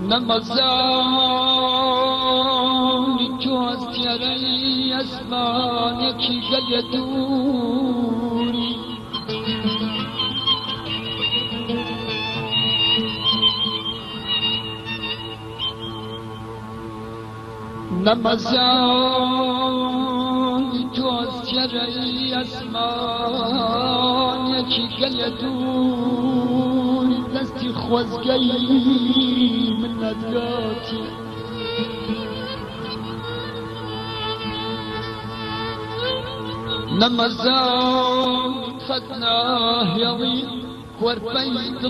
نمازانی تو از تیاره اسمان یکی گل دوری نمازانی تو از تیاره اسمان یکی گل دوری دستی خوزگی من ندگاتی نمازان خدناه يضي وربيت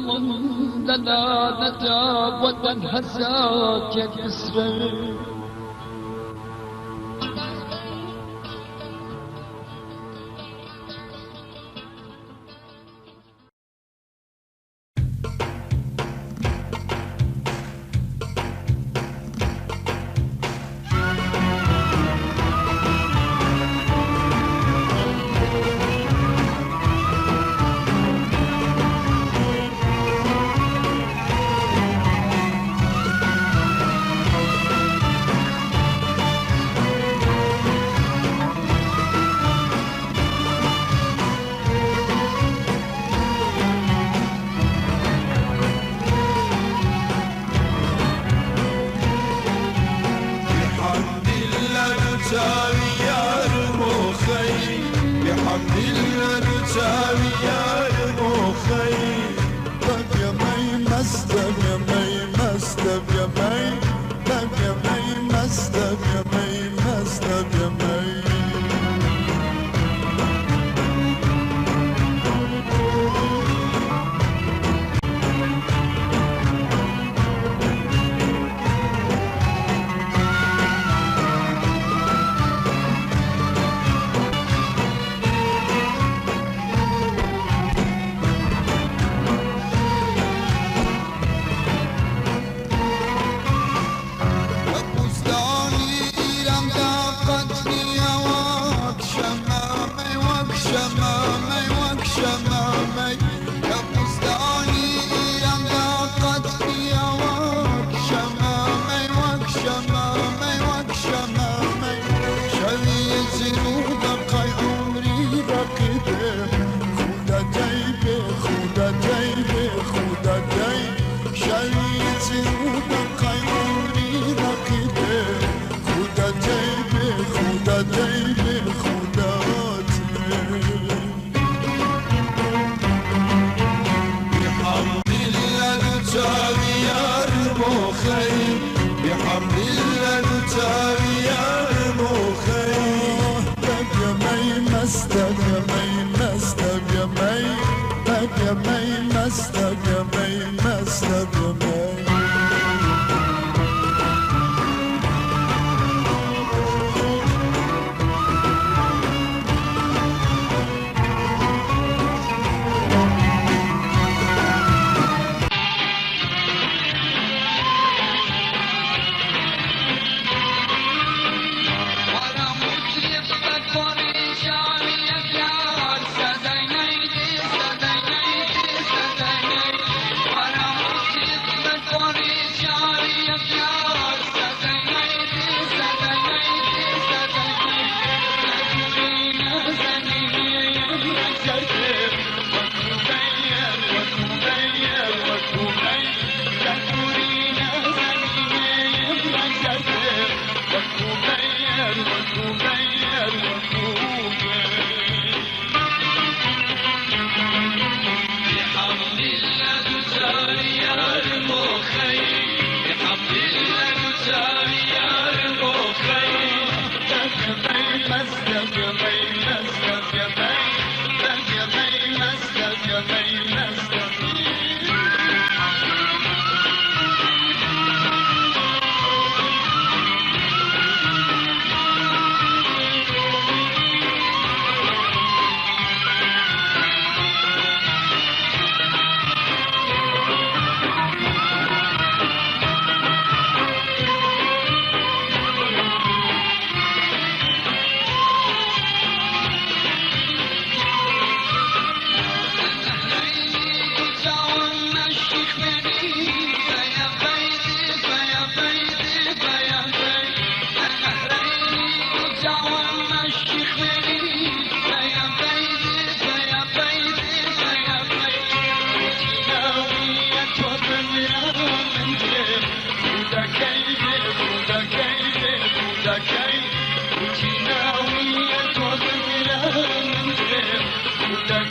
لنا نتاب وتنهزات يكسر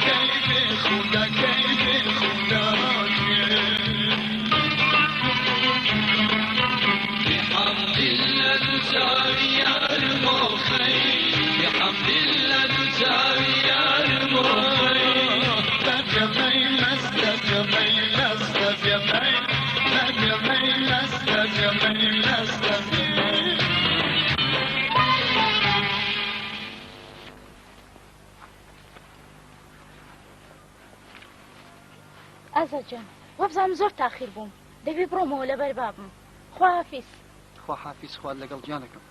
كيف خودا كيف خوداك بحمد الله الجاري المخي بحمد الله الجاري المخي تجمعي مستجمعي مستجمعي تجمعي مستجمعي مستجمعي ئازاجان وەبزانم زۆر تاخیر بووم دەبێ بڕۆمەوە لەبەر بابم خواحافیز خواحافیز خوارد لەگەڵ گیانەکەم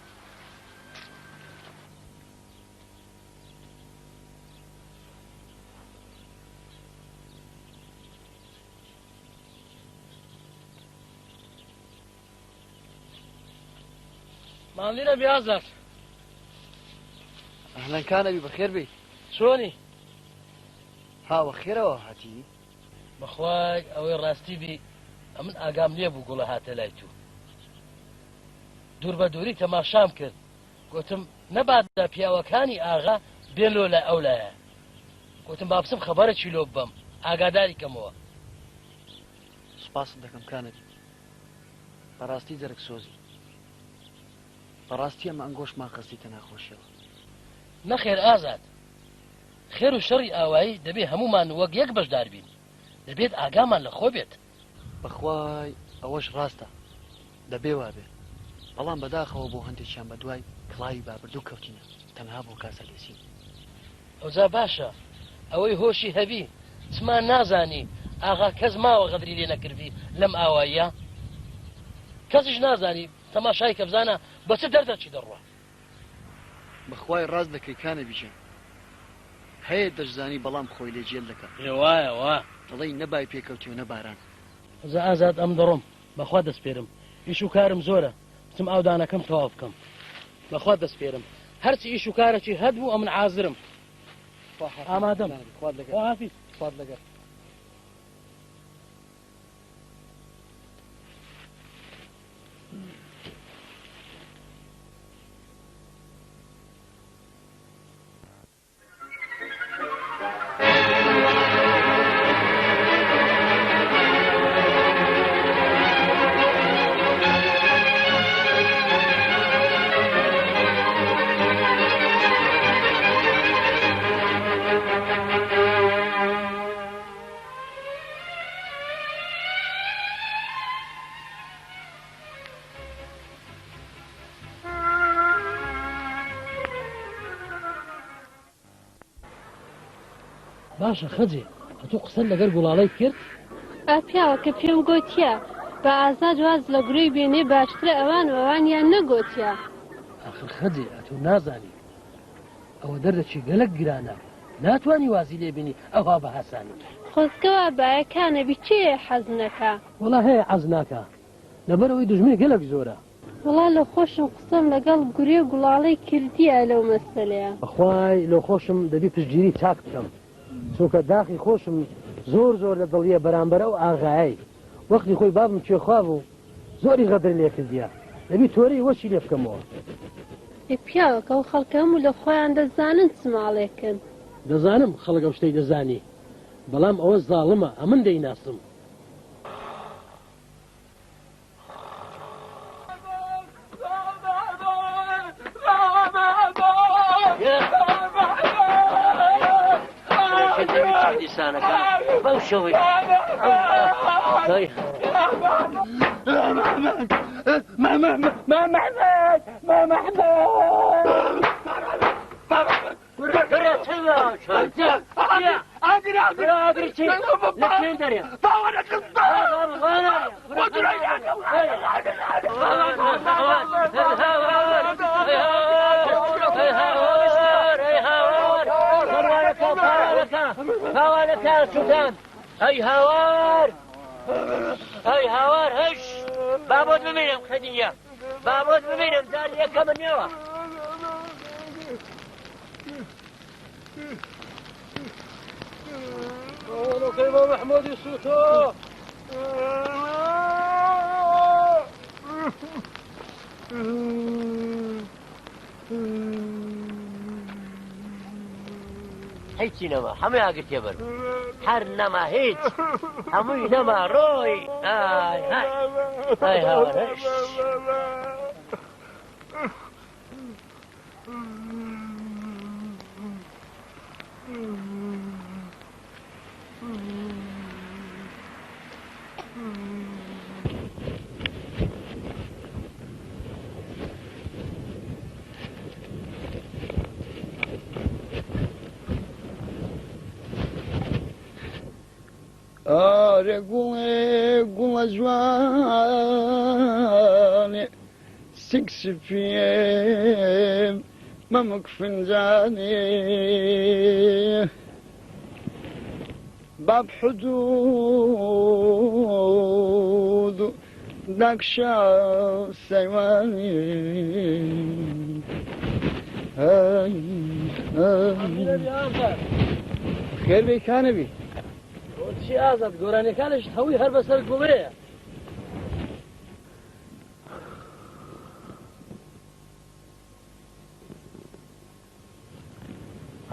ماڵینە بیازار ئەهلەنکانەبی بەخێر بی چۆنی هاوە خێرەوە هاتی بەخوای ئەوەی ڕاستی بی ئەمن ئاگام لێ بوو گوڵە هاتە لای تو دوور بە دووری تەماشام کرد گوتم نەباتدا پیاوەکانی ئاغا بێن لۆ لای ئەو لایە گوتم با بچم خەبەرێکی لۆ ببەم ئاگاداری کەمەوە سوپاست دەکەم کانەبی بەڕاستی جەرگ سۆزی بەڕاستی ئەمە ئەنگۆشمان قەستیتە ناخۆشیەوە نەخێر ئازاد خێر و شەڕی ئاوایی دەبێ هەمومان وەک یەک بەشدار بین دەبێت ئاگامان لە خۆ بێت بەخوای ئەوەش ڕاستە دەبێ وا بێ بەڵام بەداخەوە بۆ هەندێکیان بە دوای کڵاوی بابردوو کەوتینە تەنها بۆ کاسە لێسین ئەوجا باشە ئەوەی هۆشی هەبی چمان نازانی ئاغا کەس ماوە غەدری لێ نەکردی لەم ئاواییە کەسیش نازانی تەماشای کە بزانە بە چ دەردەچی دەڕوە بەخوای ڕاست دەکەی کانەبیژە هەیە دەشزانی بەڵام خۆی لێ جێل دەکات وایە وا دەڵی نەبای پێکەوتی و نەباران ئەوجا ئازاد ئەم دەڕۆم بەخوا دەستپێرم ئیش و کارم زۆرە بچم ئاودانەکەم تەواو بکەم بەخوا دەستپێرم هەرچی ئیش و کارێکی هەدبوو ئەمن عازرم ئامادەم خوارد لەگەر خواحافیز خوارد لەگەر باشە خەجێ هەتوو قسە لەگەر گوڵاڵەی کرد ئاپیاوە کە پێم گوتیە بە ئازاد واز لە گوڕی بێنێ باشترە ئەوان ئەوانیان نەگوتیە آخر خەجێ ئەتوو نازانی ئەوە دەردەچی گەلک گرانە ناتوانی وازی لێبینی ئەوها بە هەسانی خۆزگەوە بایەکانەبی چێە حەزنەکە وڵا هەیە حەز ناکە لەبەرەوەی دژمنی گەلک زۆرە وڵا لە خۆشم قسەم لەگەڵ گورێ گوڵاڵەی کردیە لەو مەسەلەیە بەخوای لە خۆشم دەبی پشتگیری چاک بکەم چونکە داخی خۆشم زۆر زۆر لە دڵیە بەرامبەرە و ئاغایی وەختی خۆی بابم کوێخوا بوو زۆری غەدر لێ کردیە دەبی تۆرەی وەچی لێ بکەمەوە پیاوەکە و خەڵکەم و لە خۆیان دەزانن چماڵێکن دەزانم خەڵگە شتەی دەزانی بەڵام ئەوە زاڵمە ئەمن دەیناسم بەو شەوەی هەی هاوار هەی هاوار هەش بابۆت ببینم خەدیجە بابۆت ببینم جار یەکە منەوە ئەوەنەکەی بۆ مەحموودی سووتۆ هەی بچینەوە هەمووی ئاگرتێ بەر هەر نەما هیچ هەمووی نەما ڕۆی ئای های ئای هاوەرەش آره گوه جوانه سکس فیم ممک فنجانه باب حدود داكشا سيواني خير بي كان بي چی ئازاد گۆرانیەکانش هەووی هەر بەسەر گوڵەیە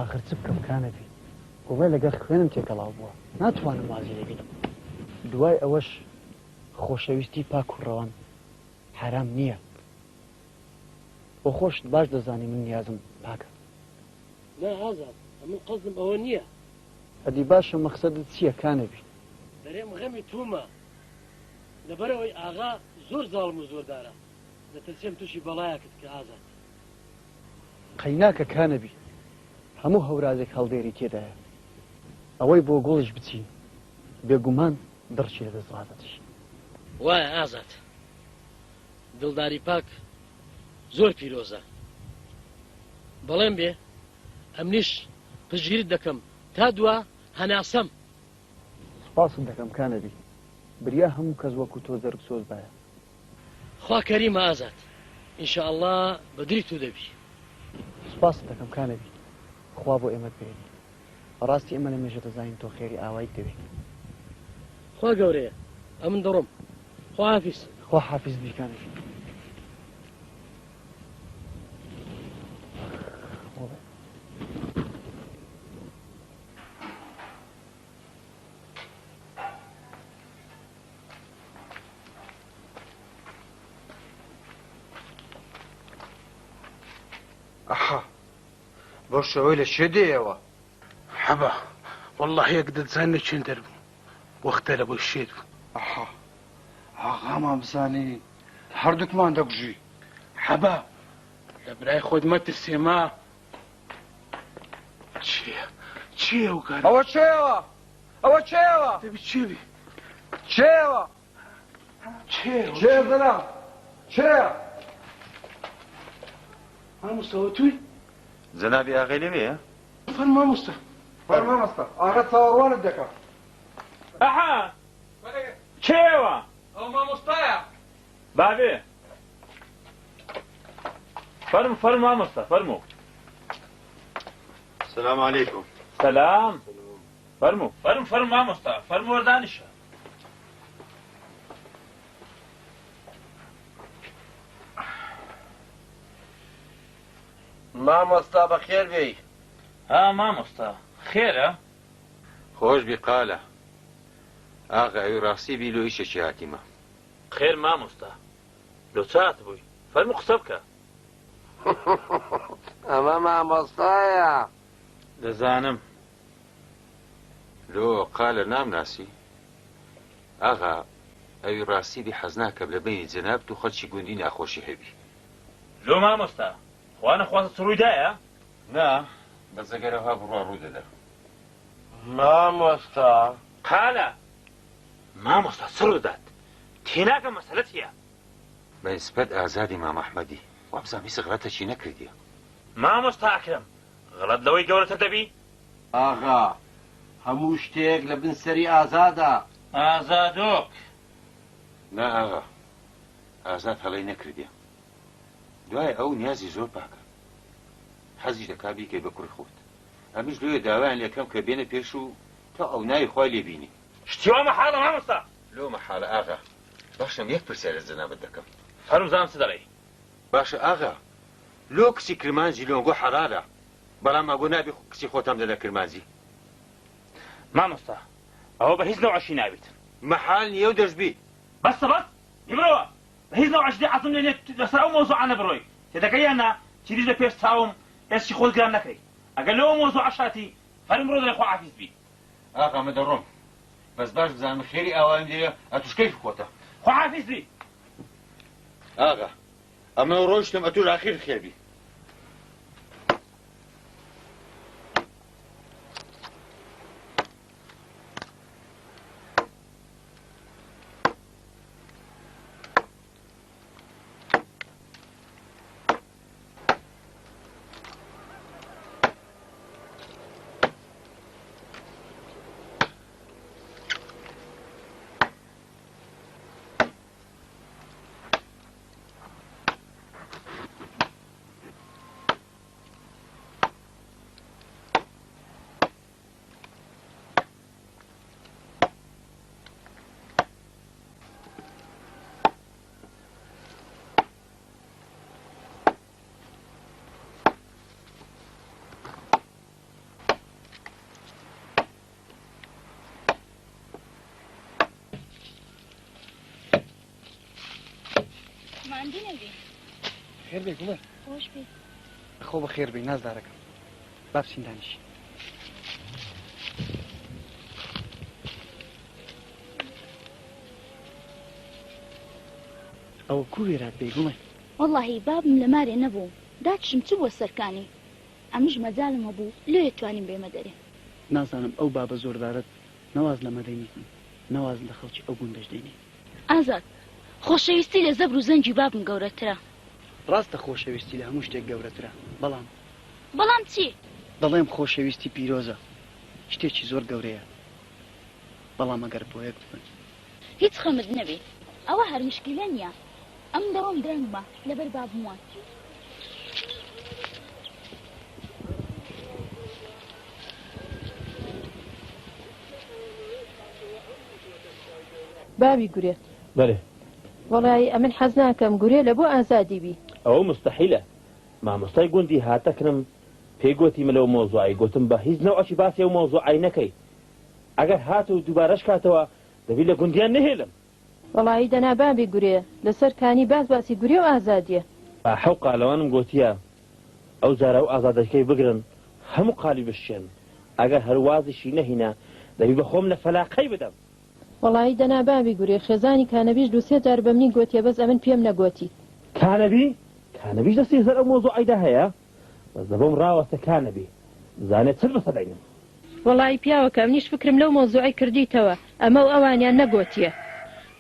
آخر چ بکەم کانەبی گوڵێ لەگەڵ خوێنم تێکەڵاو بووە ناتوانم وازی لێبینم دوای ئەوەش خۆشەویستی پاک و ڕەوان حرام نییە بۆ خۆشت باش دەزانی من نیازم پاکە نا ئازاد من قەزم ئەوە نییە ئەدی باشە مەقسەدت چییە کانەبی دەرێم غەمی تومە لەبەرەوەی ئاغا زۆر زاڵم و زۆردارە دەتەسێم تووشی بەڵایەکت کە ئازاد قەیناکە کانەبی هەموو هەورازێک هەڵدێری تێدایە ئەوەی بۆ گۆڵش بچین بێگومان دڕچی لە دەستڵاتەتش وایە ئازاد دڵداری پاک زۆر پیرۆزە بەڵێم بێ ئەمنیش پشگیرت دەکەم تا دووە هەناسەم سپاسم دەکەم کانەبی بریا هەموو کەس وەکو تۆ زەرگ سۆز بایە خوا کەریمە ئازاد ئینشاءڵڵا بەدری تو دەبی سپاسم دەکەم کانەبی خوا بۆ ئێمە بێنی ڕاستی ئێمە لە مێژە دەزانین تۆ خێری ئاوایی دەوێت خوا گەورەیە ئەمن دەڕۆم خوا حافیز خوا حافیز بی کانەبی ئەحا بۆ شەوەی لە شێ دێیەوە حەبا والله یەک دەتزانێ چێن دەربوو وەختە لە بۆ شێت بوو ئەحا ئاغامان بزانی هەردووکمان دەبژی حەبا لە برای خۆت مەترسێما چییە ئەو کار ئەوە چێوە ئەوە چێوە دەبی چێوی چێوە چێ زەنا چێە مامۆستاوە توی جەنابی ئاغای لەوەیە فەرمە مامۆستا فەرمامەستا ئاغا چاوەڕوانت دەکەم ئەها کێوە ئەو مامۆستایە بابێ فەرمو مامۆستا فەرمو سلام علیکم سەلام فەرمو مامۆستا فەرمو وەردانیشە مامۆستا بەخێر بێی مامۆستا خێرە خۆش بی قالە ئاغای ڕاستی بی لۆ ئیشێکی هاتیمە خێر مامۆستا لۆ چات بووی فەرمو قسە بکە ئەمە مامۆستایە دەزانم لۆ قالە نامناسی ئاغا ئەوی ڕاستی بی حەز ناکەم لە بینی جەناب و خەڵکی گوندی ناخۆشی هەبی لۆ مامۆستا خوا نەخواستە ڕوویدایە نا بەزەگەرەوە بڕوا ڕوو دەدا مامۆستا قالە مامۆستا سڕدات تێناکە مەسەلەت هەیە بەنسبەت ئازادی مام ئەحمەدی وابزانی سغڵەتەکی نەکردیە مامۆستا ئەکرم غەڵەت لەوەی گەورەتر دەبی ئاغا هەموو شتێک لە بن سەری ئازادە ئازادۆک نا ئاغا ئازاد هەڵەی نەکردیە دوای ئەو نیازی زۆر پاکە حەزی دەکا بیکەی بە کوڕی خۆت ئەمیش لێ داوایان لەکەم کە بێنە پێش و تا ئەو ناوی خوای لێبینی شتیوا مەحاڵە مامۆستا لۆ مەحاڵە ئاغا باشم یەک پرسیار لە جەنابەت دەکەم فەرمو زانم چ دەڵێی باشە ئاغا لۆ کچی کرمانجی لۆنگۆ حەرارە بەڵام ئەگۆ نابی کچی خۆتم دەدە کرمانجی مامۆستا ئەوە بە هیچ نەوعشی ناوێت محال نییە و دەشبی بەستە بەس نیمرەوە بە هیچ نەوعشی عەزم لێ لەسەر ئەو مۆزوعانە بڕۆی تێدەکەی یاننا چیریش لە پێش چاوم هێچی خۆت گران نەکەی ئەگەر لەوە مۆزوع عەشاتی فەرم ڕۆ دەڵێ خواحافیز بی ئاقا مەدەڕۆم بەس باش بزانم خێری ئاوایم لێیە ئەتوشکەی کۆتە خواحافیز بی ئاقا ئەمە ڕۆیشتم ئەتوش ئاخیر خێربی خێر بێ گوڵێ خۆش بێ خۆ بە خێر بێ نازدارەکەم با بچین دانیشی ئەوە کوێرات بێ گوڵێ وەڵڵاهی بابم لە مارێ نەبوو داچم چ بۆ سەرکانی ئەمیش مەجاالم هەبوو لێ توانین بێمە دەرێ نازانم ئەو بابە زۆردارت نەواز لە مەدەینیتن نەواز لە خەڵکی ئەو گوندەش دەینێ ئازاد خۆشەویستی لە زەبر و زەنجی بابم گەورەترە ڕاستە خۆشەویستی لە هەموو شتێک گەورەترە بەڵام چی دەڵێم خۆشەویستی پیرۆزە شتێکی زۆر گەورەیە بەڵام ئەگەر بۆ یەک بن هیچ خەمت نەبێ ئەوە هەر مشکلە نییە ئەم دەوام درەنگمە لەبەر بابموان بابی گورێ بەێ وەڵی ئەمن حەز ناکەم گورێ لە بۆ ئازادی بی ئەوە مستحیلە مامۆستای گوندی هاتەکرم پێیگوتی ملەوە مۆزوعی گوتم بە هیچ نەوەکی باسی و مۆزوعی نەکەی ئەگەر هات و دووبارەش کاتەوە دەبی لە گوندیان نهێلم وەڵی دەنا بابی گورێ لەسەر کانی باسی گورێ و ئازادیە حەو قالەوانم گوتیە ئەو جارە و ئازادەکەی بگرن هەموو قالی بشێن ئەگەر هەروازیشی نەهینە دەبی بە خۆم لە فەلاقەی بدەم وەڵی دەنا بابی گورێ خێزانی کانەبیش دووسێ جار بەمنی گوتیە بەس ئەمن پێم نەگوتی کانەبیش دەستی زەر ئەو مۆزوعیدا هەیە بەس دەبم ڕاوەستە کانەبی زانێت چل بەسەدەینم وەڵی پیاوەکە منیش فکرم لەو مۆزوعی کردیتەوە ئەمە و ئەوانیان نەگوتیە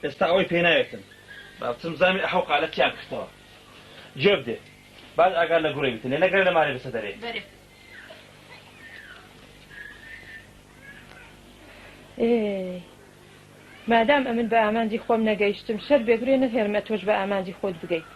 ئێستا ئەوەی پێ ناوێتن باچم زامی ئەحەو قالە تیان کردەوە جێ بدێ بعد ئاگار لە گوڕی بتن لێ نەگەر لە مارێ بەسە دەرێ مادام ئەمن بە ئامانجی خۆم نەگەیشتم شەر بێگرێ نەهێرمە تۆش بە ئامانجی خۆت بگەیت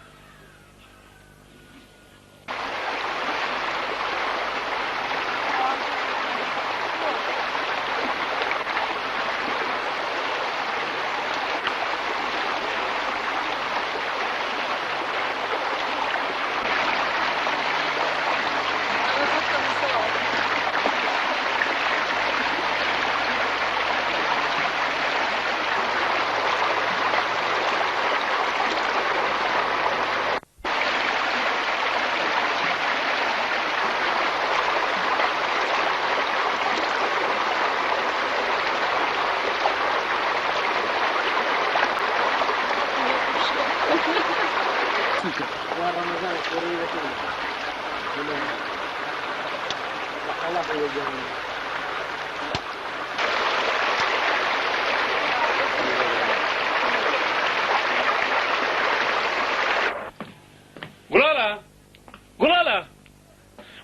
گوڵاڵە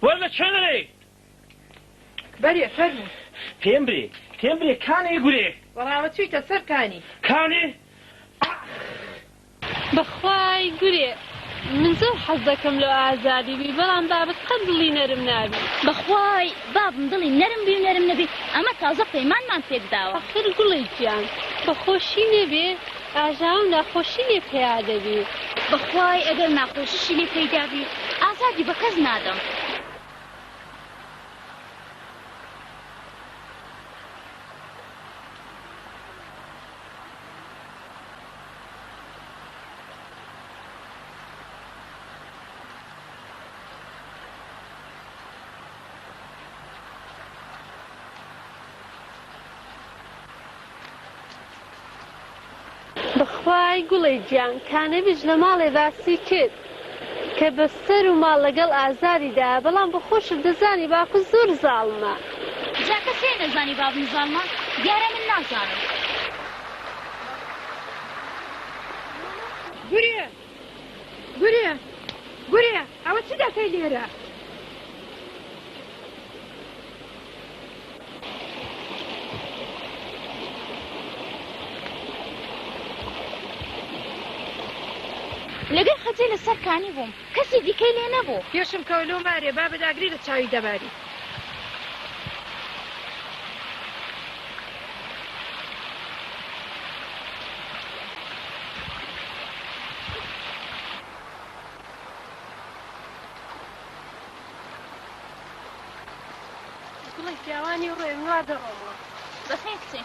وەرە چێنەرێ بەریە فەرموو پێم برێ کانێ گورێ وەڵامە چوویتە سەر کانی کانێ بەخوای گورێ من زۆر حەز دەکەم لە ئازادی بی بەڵام بابەت قەت دڵی نەرم نابی بەخوای بابم دڵی نەرم بی و نەرم نەبی ئەمە تازە پەیمانمان پێداوە ئاخر گوڵی گیان بەخۆشی نەبێ ئاژاو ناخۆشی لێ پێیا دەبی بەخوای ئەگەر ناخۆشیشی لێ پەیدا بی ئازادی بە کەس نادەم خوای گوڵی گیان کانەویش لە ماڵێ باسی کرد کە بەستەر و ماڵ لەگەڵ ئازاریدا بەڵام بە خۆشت دەزانی باکو زۆر زاڵمە جا کەسێ دەزانی بابم زاڵمە دیارە من نازانم گورێ گورێ گورێ ئەوە چی دەکەی لێرە لەگەر خەجێ لەسەر کانی بووم کەسی دیکەی لێ نەبوو پێشم کەولۆ مارێ با بەداگری لە چاوی دەباری گوڵی پیاوانی ڕێم وا دەڕۆمەوە بەخێر کچێ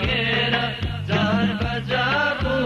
خيرة دار بجار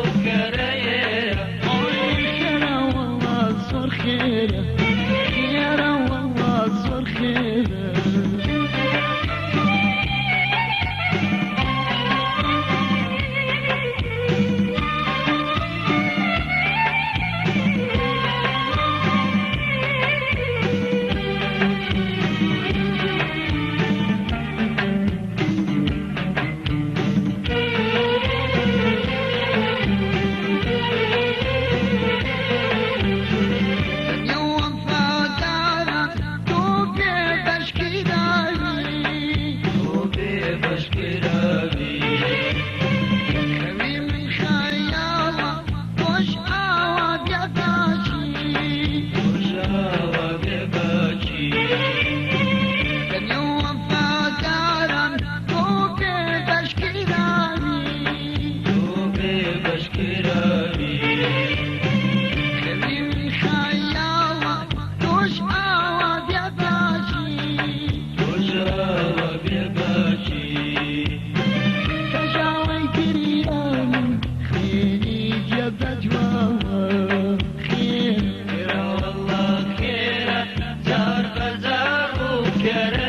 تجاوي كريم خيري يا بجوار خير والله خير زار بزار وكريم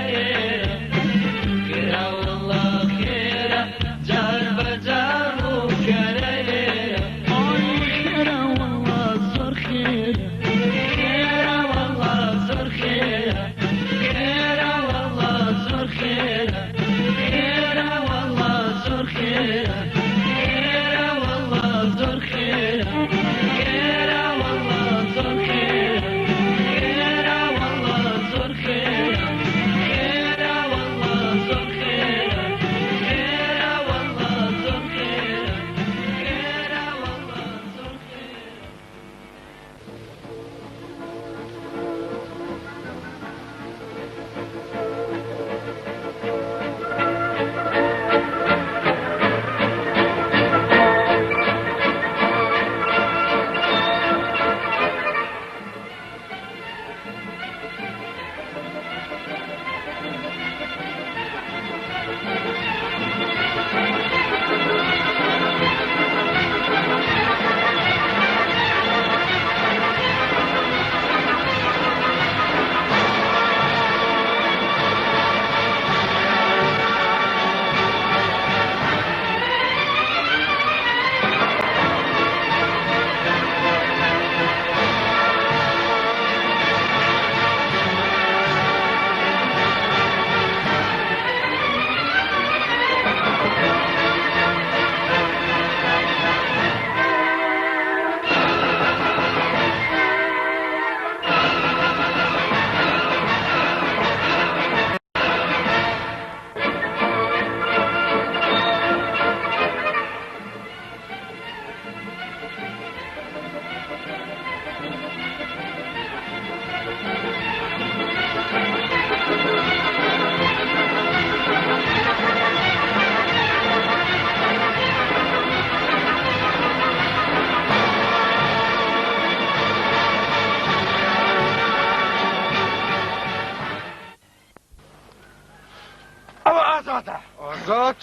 آزاد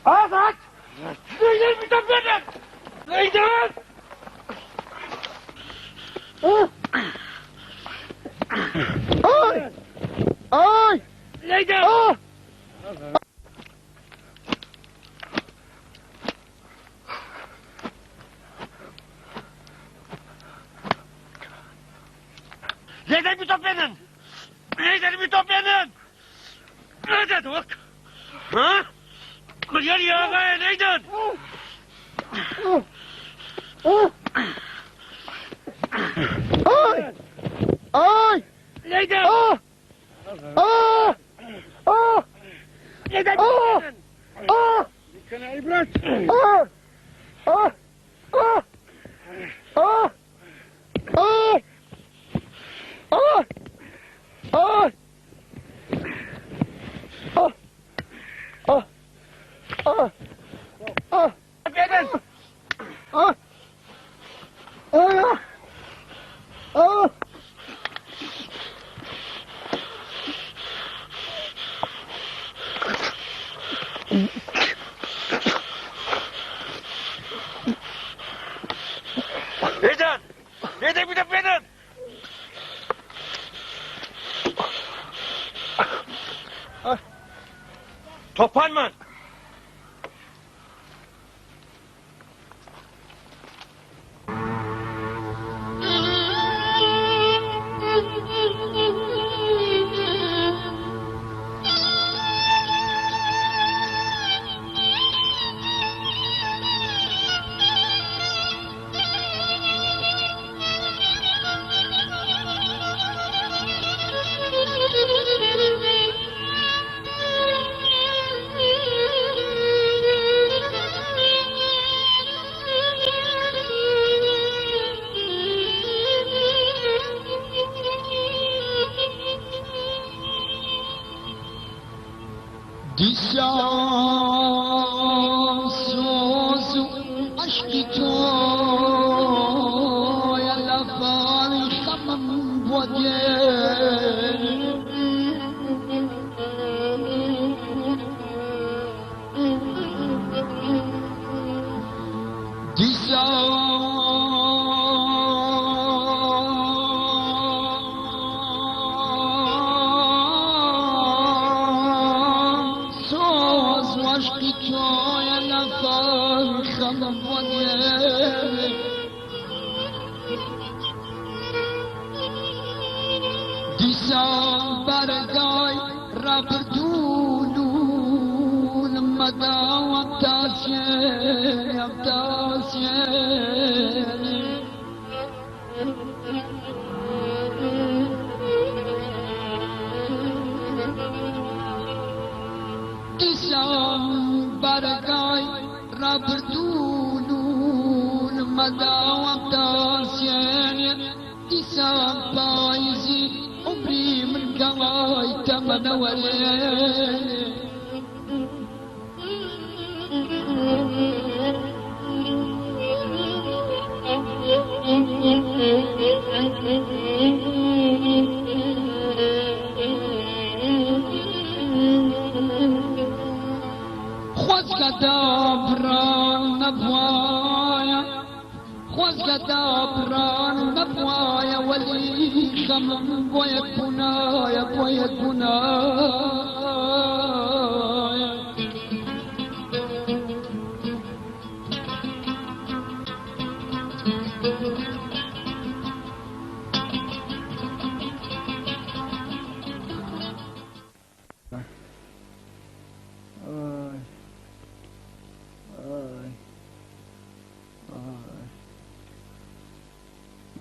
آزاد لیدر میتونم لیدر آی آی لیدر لیدر میتونم لیدر میتونم ماذا توك؟ ها؟ قل يا أغا نيدن آی آی نيدن نيدن كان عبرت Neden? Neden bir de benim? Toparman. وعشقي تويا لفان خلم ودياني ديسان برقاي رابردولو لما داوم تاسيني تاسيني ديسان برقاي رابردولو لما داوم تاسيني ديسان بايزي عمري من قواي تمن وليالي خوزك دابران نبوايا خوزك دابران نبوايا ولي خمم بويك بنايا بويك بنايا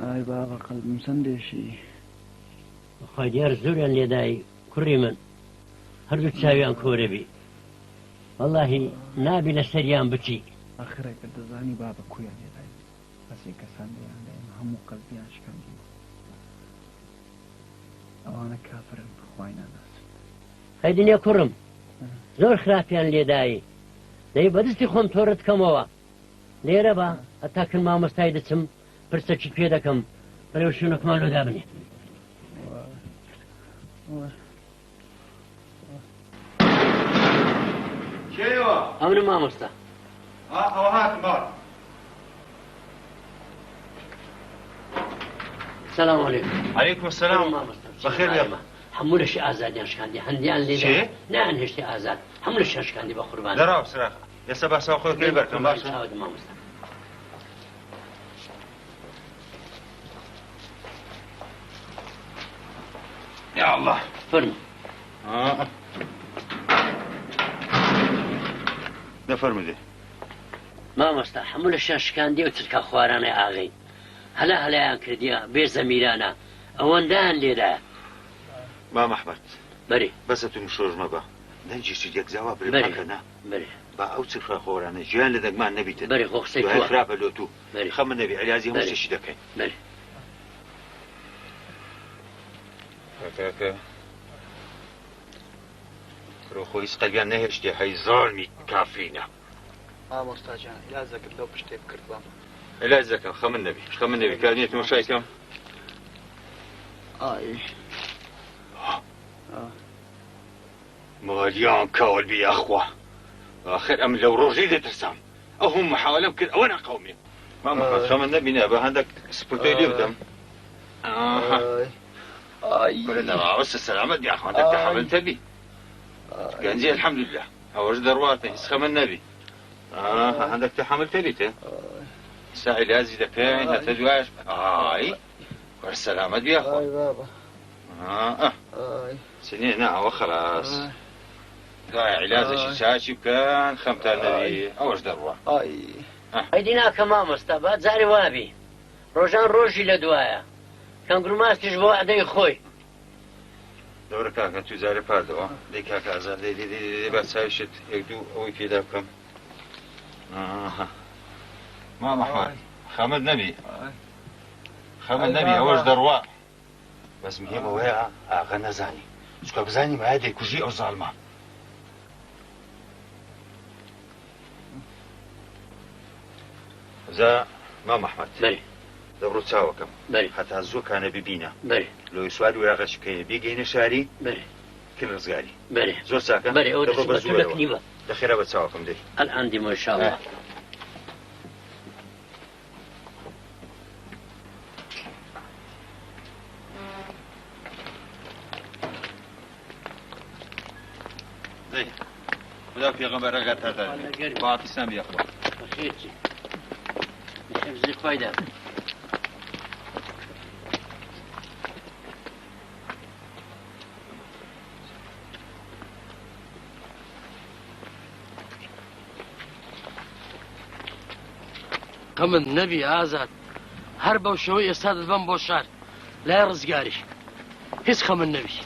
ئای بابە قەلبم چەندێشی خۆی دیار زۆریان لێدای کوڕی من هەردوو چاویان کۆرە بی وەڵاهی نابی لە سەریان بچی ئاخرێکە دەزانی بابە کویان لێدای بەسێ کەسان لێیان دایم هەموو قەلبیان شکاندی ئەوانە کافرن خوای ناناسن هەی دنیا کوڕم زۆر خراپیان لێدایی دەی بەدەستی خۆم تۆڕت کەمەوە لێرە بە هەتاکن مامۆستای دەچم پرسەکی پێ دەکەم بەلەو شوێنەکمان لۆدا بنێ کێوە ئەمنم مامۆستا ئەوە هاتم باڕ سەلام عەلەیکم عەلەیکم سەلام بەخێر بێمە هەموو لەشی ئازادیان شکاندی هەندیان لێدا نان هێشتی ئازاد هەموو لەشیان شکاندی بە قوربان دەڕاو سراخ ئێستا باسا خۆی پێ بەرکەم باشە مامۆستا يا الله فرم نفرمدي مامۆستا هەموو لەشیان شکاندی و چرکە خوارانەی ئاغی هەلا هەلایان کردیە بێ زەمیرانە ئەوەندایان لێدایە مام ئەحمەد بەری بەسەتون شۆژ مەبە دەنجیشی یەکزاوا برێکەنا با ئەو چرخە خۆرانە ژیان لە دەگمان نەبیتن بەری خۆ قسەی خراپە لۆتوو خەمە نەبی علیازی هەموو شتێکی دەکەین بەری کاکە کرۆ خۆی قەلبیان نەهێشتێ هەی زۆرمی کافرینە مامۆستاجان ئیلازەکرد لەو پشتێ بکردوام علاج دەکەم خەمن نەبی کار نییە تەماشایکەم ئای مالیان کاڵبی ئەخوا آخر ئەم لەو ڕۆژەی دەترسام ئەو هەموو محاولەم کرد ئەوە ناقەومێ مامۆستا خەمن نەبینە بە هەندێک سپورتۆی لێ بدەم وەسە سەلامەت بیاخوان دەکتە حەمل تەبی گەنجی الحەمدولله ئەوەش دەڕواتە هیچ خەمن نەبی هەندێک تەحەمل تەبیتە ئێستا عیلازی دەکەین هەتە دوایش ئای وەرە سەلامەت بیاخوا سنێ نا ئەوە خەلاص دوای عیلازێکی چاچی بکەن خەمتان نەبی ئەوەش دەڕوا ئەیدی ناکە مامۆستا با جارێ وابی ڕۆژان ڕۆژی لە دوایە کەنگروماسکیش بۆ عەدەی خۆی دەورە کاکە تو جارێ پاردەوە دەی کاکە ئازاد دەی با چاویشت یەک دوو ئەوەی پێدا بکەم مام ئەحمەد خەمت نەبی ئەوەش دەڕوا بەس مهم ئەوەیە ئاغا نەزانی چکە بزانی مایە دەیکوژی ئەو زاڵمە زا مام ئەحمەد دەبڕۆ چاوەکەم هەتا زۆکانە ببینە لۆی سواد وێغەش بکەین بێگەینە شاری کرد ڕزگاری زۆر چاکە دەخێرا بە چاوەکەم دەی الآن دیمە ئینشاءالله خدا پێغەمبەر ڕێگات هەتا باڵاتیسان بێخوا بەخێرچی حفزی فایدە من نەبی ئازاد هەر بەو شەوەی ئێستا دەبەم بۆ شار لای ڕزگاری هیچ خەمن نەبی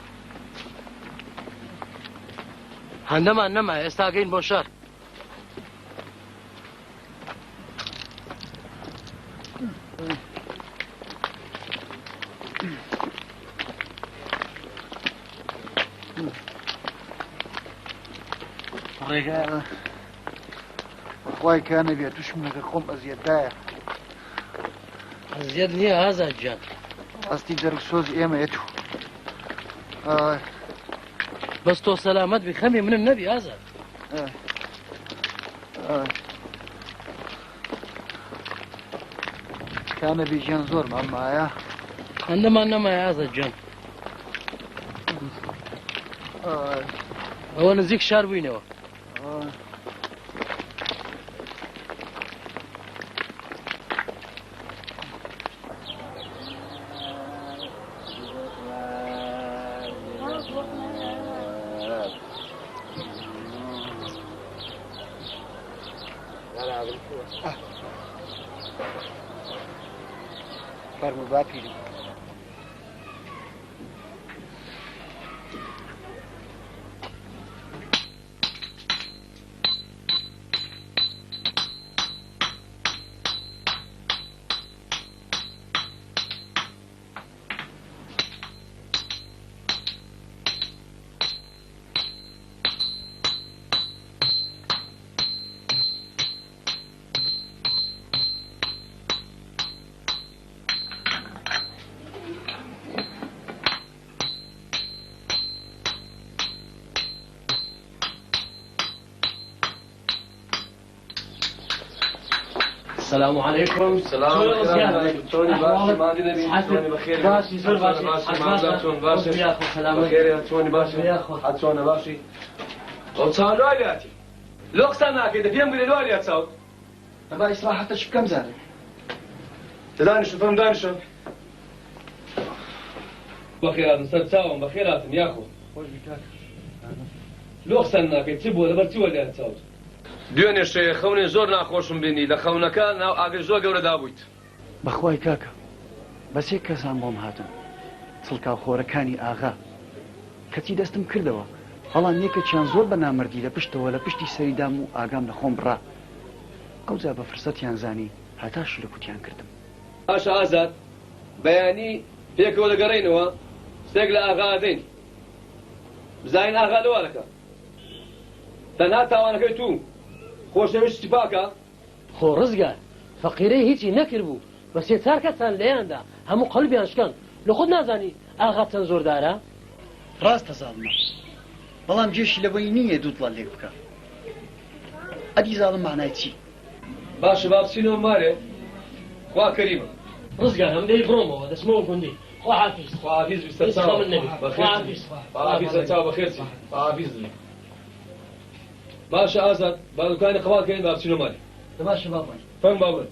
هەندەمان نەما ئێستا گەین بۆ شار ڕێگا خی کانە بێت توشمەکە خۆم ئەزیەتدایە ئەزیەت نییە ئازاد جان ئەستی دەرسۆز ئێمەیە تو بەس تۆ سەلامەت بی خەمی منم نەبی ئازاد کانە بیژیان زۆر مامایە هەندەمان نەمایە ئازاد جان ئەوە نزیک شار بووینەوە فەرمو با پیرم السلام عليكم. السلام عليكم. توني باشي ما ادري نبي توني بخير. باشي زور باشي. ما تون باشي. يا اخو سلام بخير يا توني باشي. يا اخو. حتوني باشي. وصار والياتي. لو قسنا كده بيم بيد واليات صوت. تبع إصلاحات شو كم زاد. تداني شو فهم داني شو. بخيرات نستساوم بخيرات يا اخو. لو قسنا كده تبوا لبرتي واليات صوت. دوێنێ شەیخەونێ زۆر ناخۆشم بینی لە خەونەکە ناو ئاگر زۆر گەورەدا بوویت بەخوای کاکە بەسێک کەسان بۆم هاتن چڵکاوخۆرەکانی ئاغا کەچی دەستم کردەوە هەڵان یەکێکیان زۆر بە نامردی لە پشتەوە لە پشتی سەریدام و ئاگام لە خۆم بڕا ئەوجا بە فرسەتیان زانی هەتا شلوکوتیان کردم باشە ئازاد بەیانی پێکەوە دەگەڕێنەوە شتێک لە ئاغا دەین بزانین ئاغا لەوا دەکە تەنها تاوانەکەی تو خۆشەویستی پاکە خۆ ڕزگار فەقیرەی هیچی نەکرد بوو بە سێ چار کەسان لەیاندا هەموو قەڵبیان شکەن لە خۆت نازانی ئاغا چەند زۆردارە ڕاستە زاڵمە بەڵام جێشی لەوەی نییە دووتڵە لێک بکە ئەدی زاڵم مانای چی باشە با بچینەوە مارێ خوا کەریمە ڕزگار هەم دەی بڕۆمەوە دەچمەوە گوندی خوا حافیز خوا حافیز بیستە چاو خوا حافیزە چاو بەخێرچی خوا حافیز باشە ئازاد با دوکانی قەبات کەین با بچینەوە مارێ باشە باڵێ فەرمو با بڕێن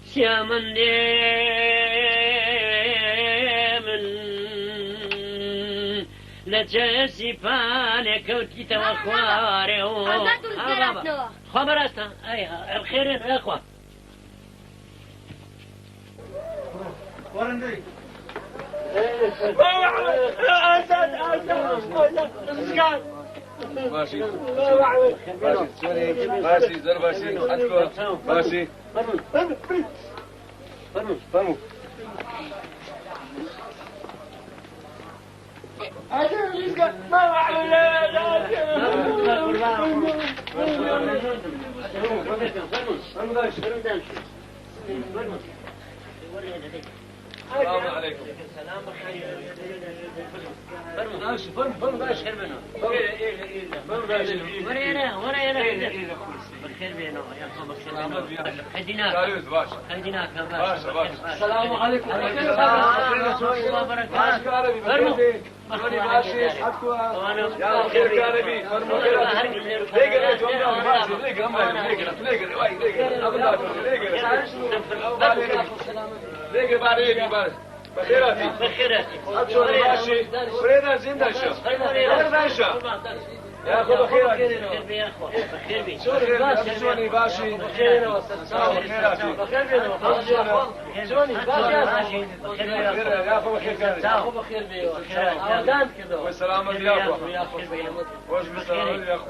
سيامن لجاسي فانك وكيت واخواري خبر استا اي الخير يا اخوة ورندي ماشي ماشي زر ماشي ماشي فرموا السلام عليكم. السلام عليكم. ليك بعدين بخيراتي بخيراتي ابشر ماشي فرينا زين دشا غير باشا يا اخو بخيراتي يا اخو بخير بي شلوني باشي بخير بخيراتي بخير بي شلوني باشي بخير يا اخو بخير يا اخو بخير بي والسلامة يا اخو وش بالسلامة يا اخو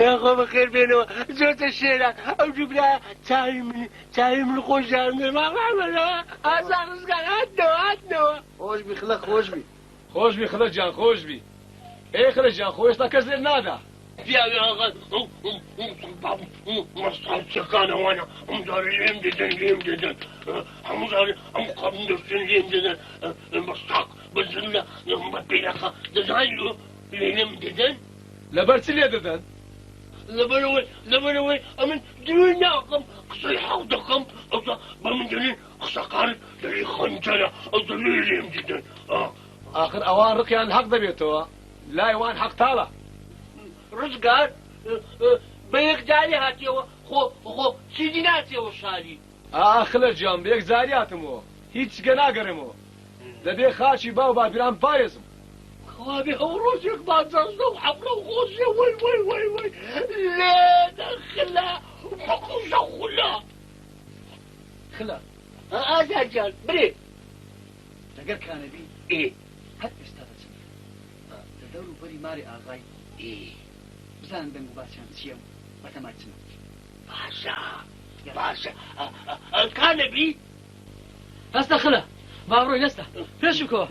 يا اخو بخير بينو زوت الشيرة او جبنا تايم الخوشان ما عملها اصلا رزقان هاتنو خوش بي خلق خوش بي خلق جان خوش بي ايه خلق جان خوش لا كزر نادا يا اخي مصطفى سكانه وانا امدار اليم ددن امدار ام قبل اليم ددن مصطفى بزنا يوم بيلخ دزايلو اليم ددن لبرتلي ددن لبروي امن ديناكم صيحه ودكم بمن دين خسقار دري خنجره ضليلهم جدا اخر اوان رقيان الحق دبيتوا لا يوان حق تالا رزقار بيك جاري هاتيو خو سيديناتي وشالي اخر جام بيك زارياتمو هيچ گناگرمو دبي خاشي باو بابيران بايزم خوابي هوروشك بعد زنزو حفلة وخوشي وي لا دخلا ومقوشة خلا أجل بري لقر كان بي إيه حتى استاذ تدور بري ماري آغاي إيه بزان دنگو باشان سيام بتماتنا باشا كان بي هستا خلا بابروي لستا فيشكو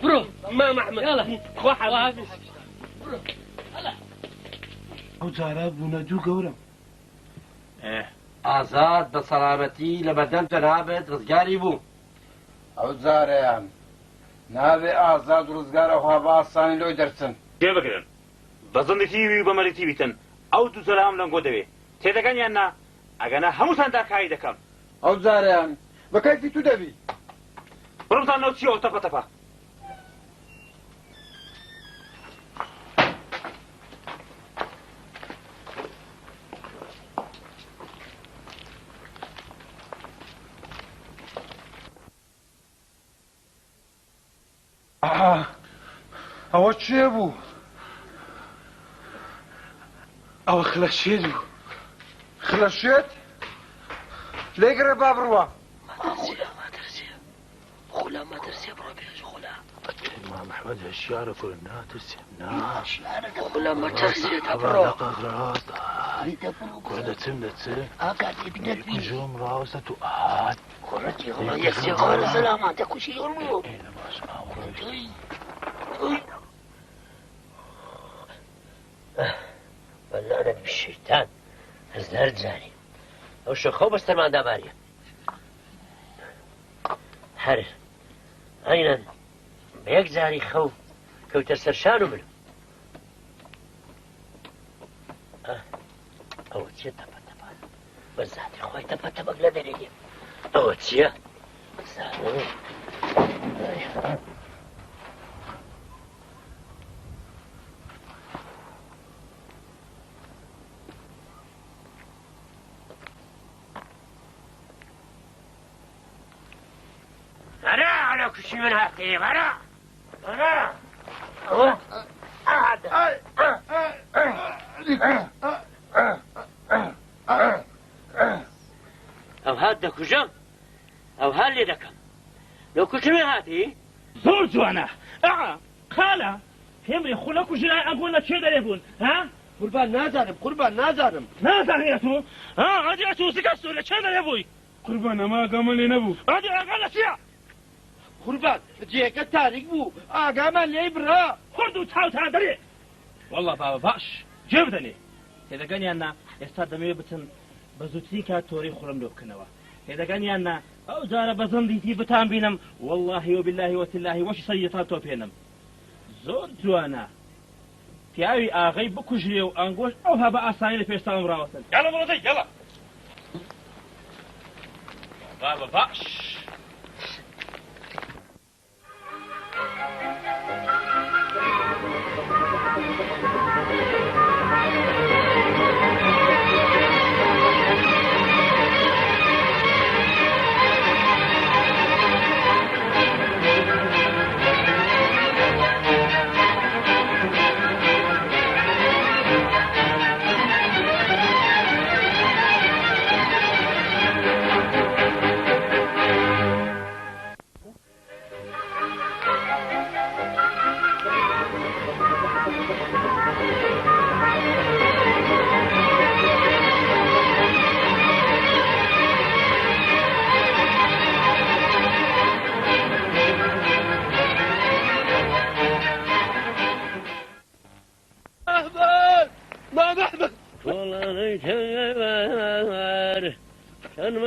برو ما محمد يلا خوحة برو هلا او جاراب ونجو قورم ئازاد بە سەلامەتی لە بەردەم جەنابێت ڕزگاری بوو ئەو جارەیان ناوێ ئازاد و ڕزگارەوە باسانی لۆی دەرچن جێبگرن بە زەندەتیوی و بە مەریتی بیتن ئەو دوو سەلام لەنگۆ دەوێ تێدەگەنیان نا ئەگەنە هەمووتان داکاری دەکەم ئەو جارەیان بە کەیفی تو دەبی بڕمتان نەو چیەوە تەپە ئەوە چێ بوو؟ ئەوە خلەشێت بوو. خلەشێت؟ لێگرە با بڕوە. خلا ما ترسي برو بيش خلا ما محمد هالشيارة كلنا ترسي خلا ما ترسي برو كلنا تسمنا تسم قاعد يبدأ نجوم راوسة وآت كرتي غلا يكسي غار سلاماتك وشي يرمو بلعنك بالشيطان هزار زاني وش خو بس ما داباريا حرر عينا بيك زاري خو كوتر سرشانو منه ئەوە چیە تەپەتەپە بەزاتی خۆی تەپەتەپەک لە دەرێ ئەوە چییە أنا كشي من هاتي أنا أو هاد كجم أو هاللي دكم لو كشي من هاتي زور جوانا خالة همري خلق وجلاء أقول لك شيء يبون ها قربان نازارم نازار يا تو ها أجي أتو سكستو لشيء يبوي قربان ما قام لي نبو أجي أقول سيا قربان جيك تاريخ بو آقا من لي برا خردو تاو دري والله بابا باش جبدني إذا كان أنا استخدمي بتن بزوتي كاتوري خرم لو كنوا إذا كان أنا أو زار بزندي تي بتام بينم والله وبالله وتالله وش سيطاتو بينم زور جوانا تياوي آغي بكجري وأنقوش أو هبا أساني لفيستان راوسن يلا مرضي يلا بابا باش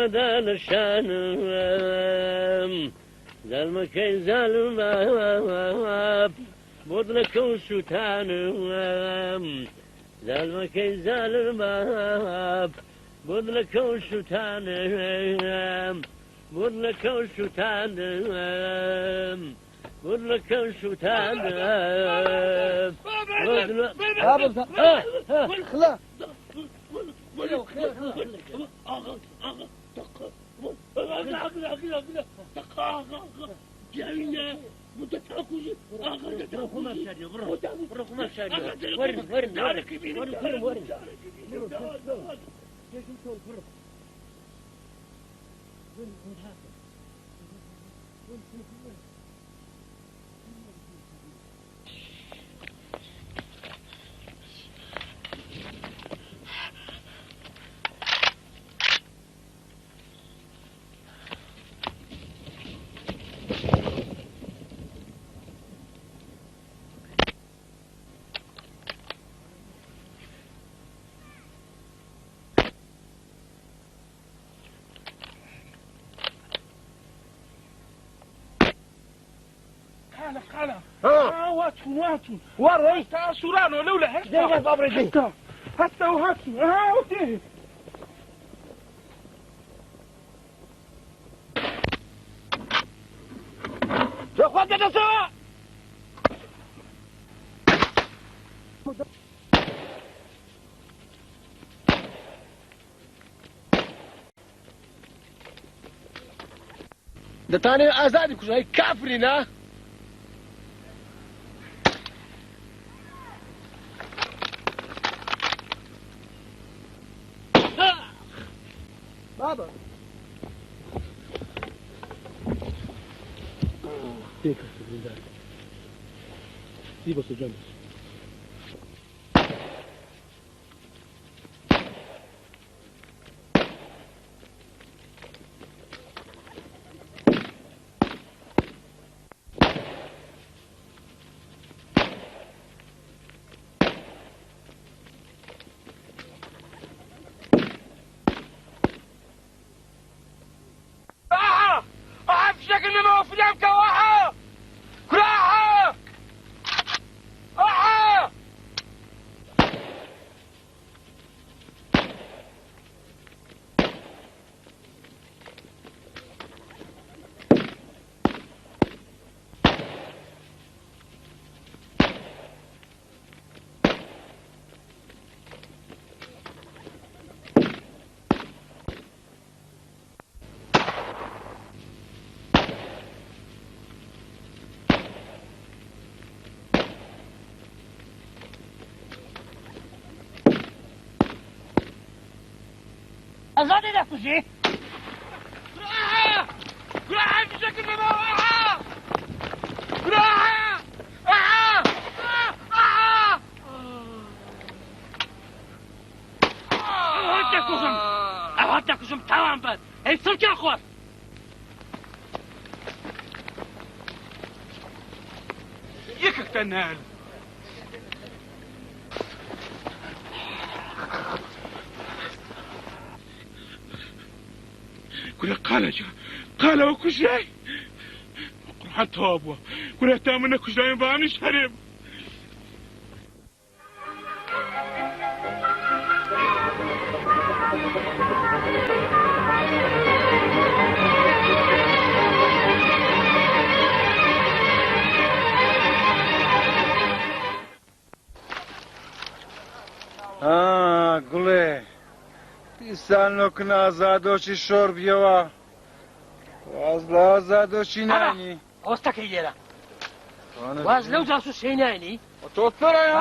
مدان الشانم زلمكي زالم بدلك وشتانم زلمكي زالم بدلك وشتانم بدلك وشتانم بدلك وشتانم خلا خالة واتون وروي سورانو لولا حتى وهاتون اوكي يا اخوان كده سوا ده تاني ازادي كوزاي كافرينا بابا هيك استاذ سيبه سجنس ئازادی دەکوژی ئەوە دەکوژم تاوان بەر ئەی سڵکیان خۆر یەکێک تەنهال كل قالجا قال وكجاي قرحان توابوا كل تامنا كجاي بانش هرب گوڵێ دیسان لۆکن ئازادۆچی شۆر بیەوە واز لە ئازادۆچی نانی ئەوستەکەی لێرە واز لەو جاسووسەی نانی تۆ تۆڕەیە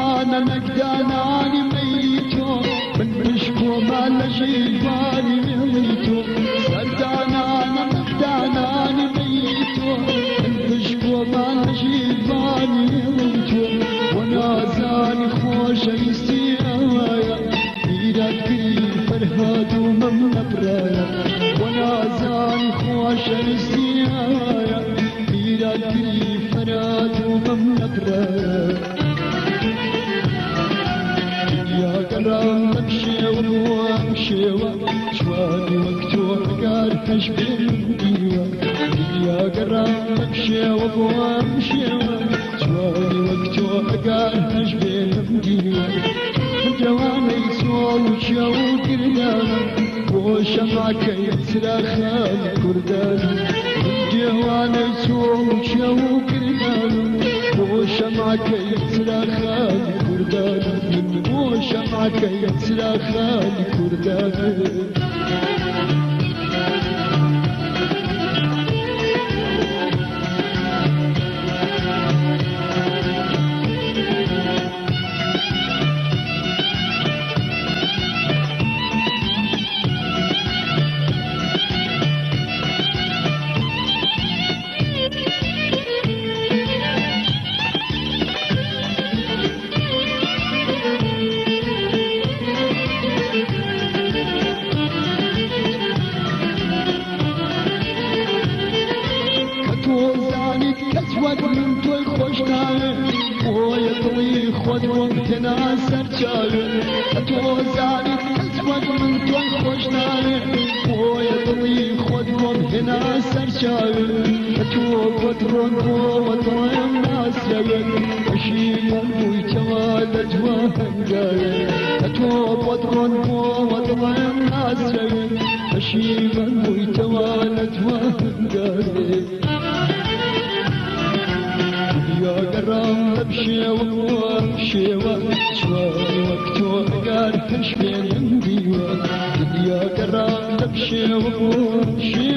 سردانا مجداناني ميتو من مشكو ما لجيباني ميتو سردانا مجداناني ميتو من مشكو ما لجيباني ميتو ونازاني خوش يستيايا إيراد كريم فرهاد ومم برايا ونازاني خوش يستيايا إيراد كريم فرهاد ومم برايا يا قرام امشي وامشي شواني مكتوب قارفش بالديوة يا قرام امشي وامشي شواني مكتوب قارفش بالديوة جواني سوى وشوق ردانا وشمعك يتسرخان كردانا جواني سوى وشوق ردانا وشمعك يتسرخان كردانا وشمعك يتسرخان كردانا أسود من توي خوشتاي ويطوي خود وقتنا سرجاي أتوزعني أسود من توي خوشتاي ويطوي خود وقتنا سرجاي أتوب وترون وطوي الناس يا أشيل ويتوالد وهنجاي أتوب وترون وطوي الناس يا أشيل ويتوالد وهنجاي يا قرام امشي وامشي شوي وقت قارفش بين ديوان يا قرام امشي وامشي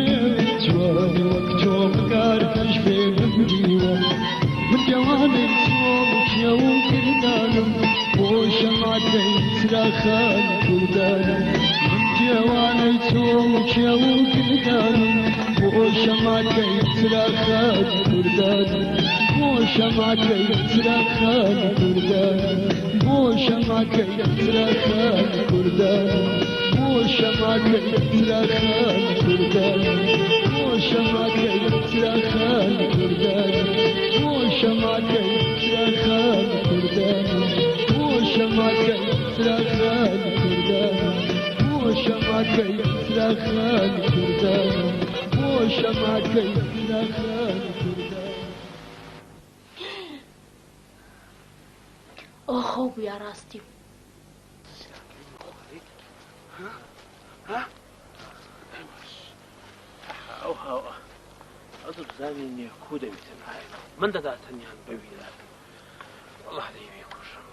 شوي وقت قارفش بين ديوان من جوانب صوبك يا وكردانم وشمعك يتسرخان كردانم من جوانب صوبك يا وكردانم وشمعك يتسرخان كردانم وشمعك يتسرخان كردان وشمعك يتسرخان كردان وشمعك يتسرخان كردان وشمعك يتسرخان كردان وشمعك يتسرخان كردان وشمعك يتسرخان كردان وشمعك يتسرخان كردان وشمعك يتسرخان كردان ئۆخەو بووە ڕاستی ئەزر زانی نییە کو دەویستن هاي من دەدا تەنیان بەویدا والله دەیوێ کوشم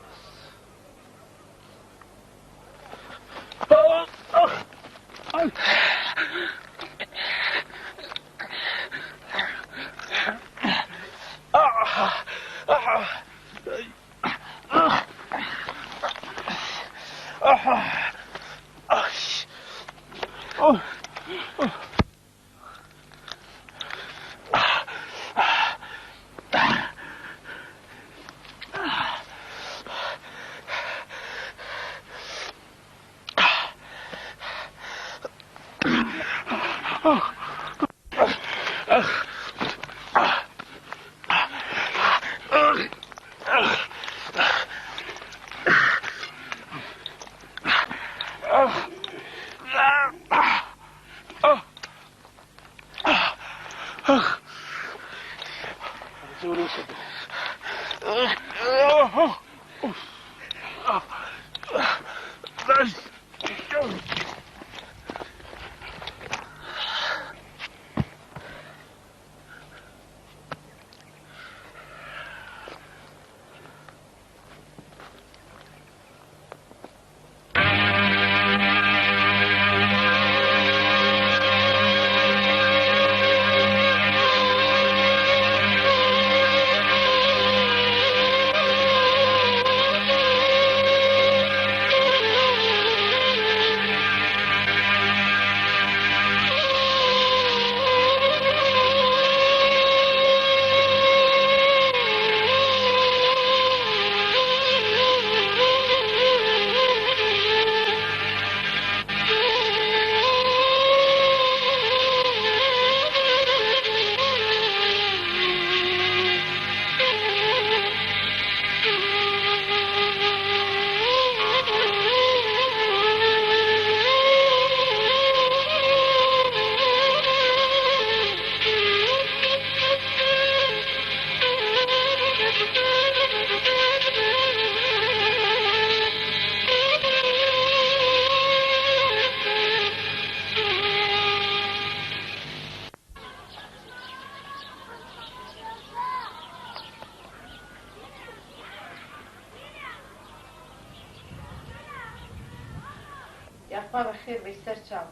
یاخوا بە خێر بەی سەر چاو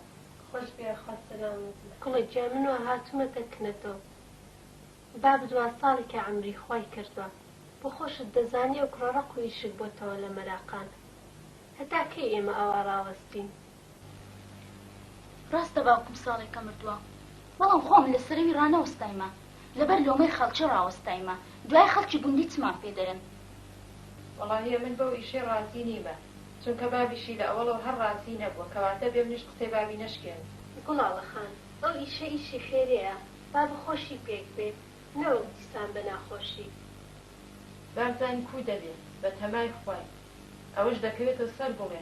خۆش بێخوا سەلامت کوڵی جا منوە هاتومە دەکنێتەوە با بدوان ساڵێکی عەمری خوای کردووە بۆ خۆشت دەزانی و کڕۆڕە قویشک بۆتەوە لە مەراقان هەتا کەی ئێمە ئەوە ڕاوەستین ڕاستە باوکم ساڵێکە مردووە بەڵام خۆم لە سەرەوی ڕانەوەستایمە لەبەر لۆمەی خەڵکی ڕاوەستایمە دوای خەڵکی گوندی چمان پێ دەرن وەڵاهی من بەو ئیشەی ڕازی نیمە چونکە بابیشی لە ئەوڵەوە هەر ڕازی نەبووە کەواتە بێ منیش قسەی بابی نەشکێن گوڵاڵە خان ئەو ئیشە ئیشی خێرەیە با بخۆشی پێک بێت نەوەک دیسان بە ناخۆشی بامزانی کو دەبێت بە تەمای خوای ئەوەش دەکەوێتەوە سەر بڵێ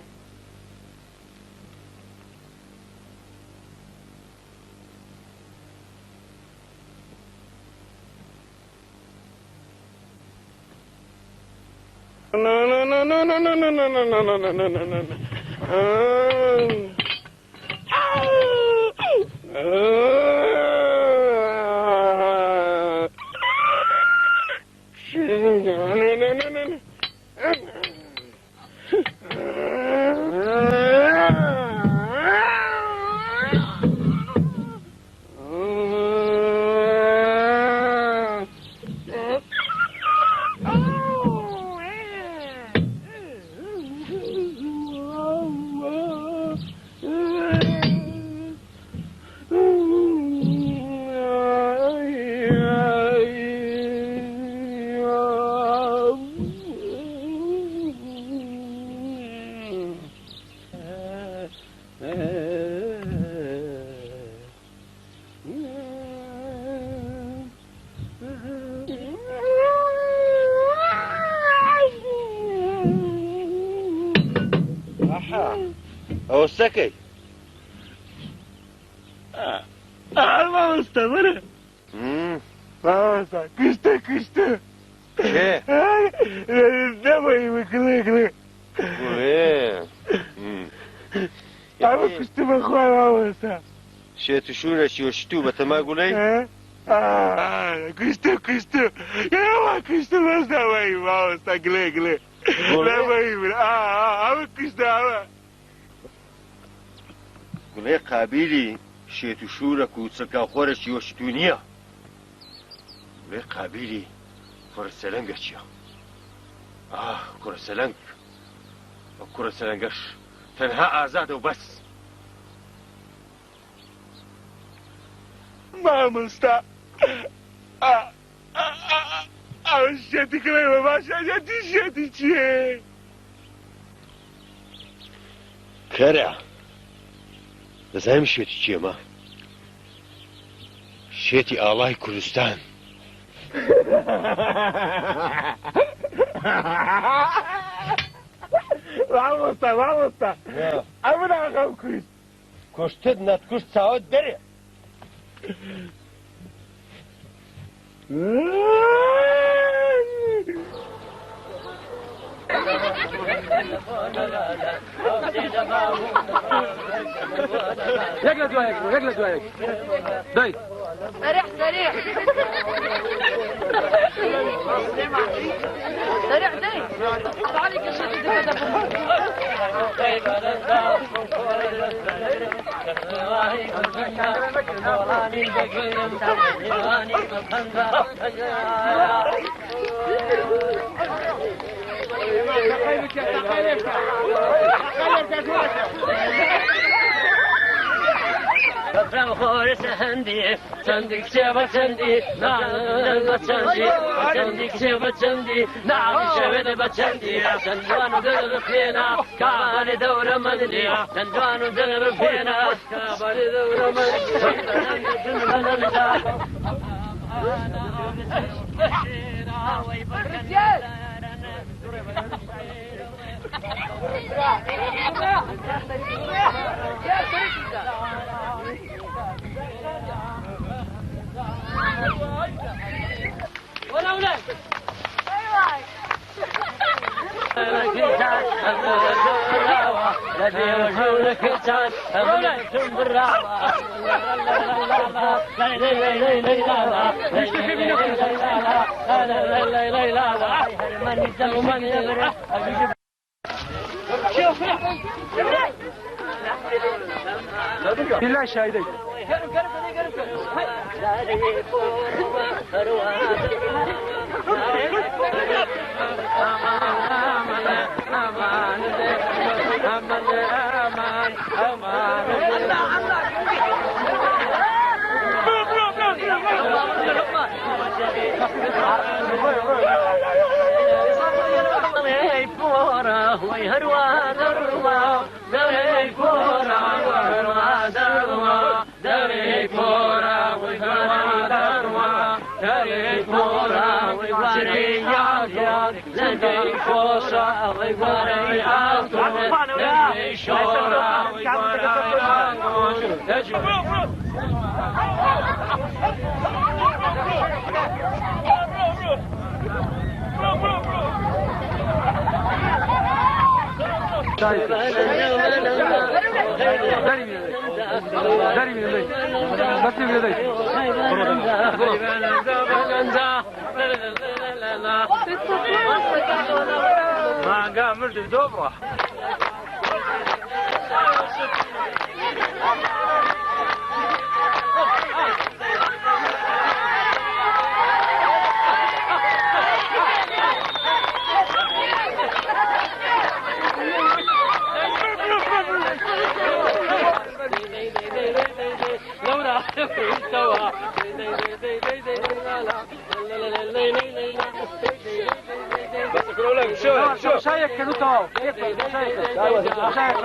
ئەوە سەکەی مامۆستا وەرە مامۆستا کشتە کشتە نەبەی وکڵێ کڵێ ئەوە کشتە بەخوا مامۆستا شێت و شوورەشی و شتوو بە تەما گوڵەی کشتە کشتە ئەوە کشتە بەستەوەی مامۆستا گڵێ گڵێ نەبەی ئەوە کشتە ئەوە گوڵەی قابیلی شێت و شوورە و چەکا خۆرەشی و شتوو نییە گوڵەی قابیلی کوڕە سەلەنگە چییە کوڕە سەلەنگ کوڕە سەلەنگەش تەنها ئازادە و بەس مامۆستا ئەوە شێتی کڵێ بە باشە شێتی چییە کەرە دەزانم شێتی چیەمە شێتی ئاڵای کوردستان مامۆستا مامۆستا ئەو مناغەم کوشت کوشتت نەتکوشت چاوت دەرێ يقلد وياك يقلد وياك داي سريع سريع سريع داي عليك يا شيخ بفرم خورس هندی چندی کچه چندی نعم بچندی چندی کچه چندی نعم شود بچندی چندوان دل بخینا کار دور مندی چندوان دل بخینا کار دور ولا ولاد بالله شاهدي ما قام مرد دوبره شايك كانوا شايك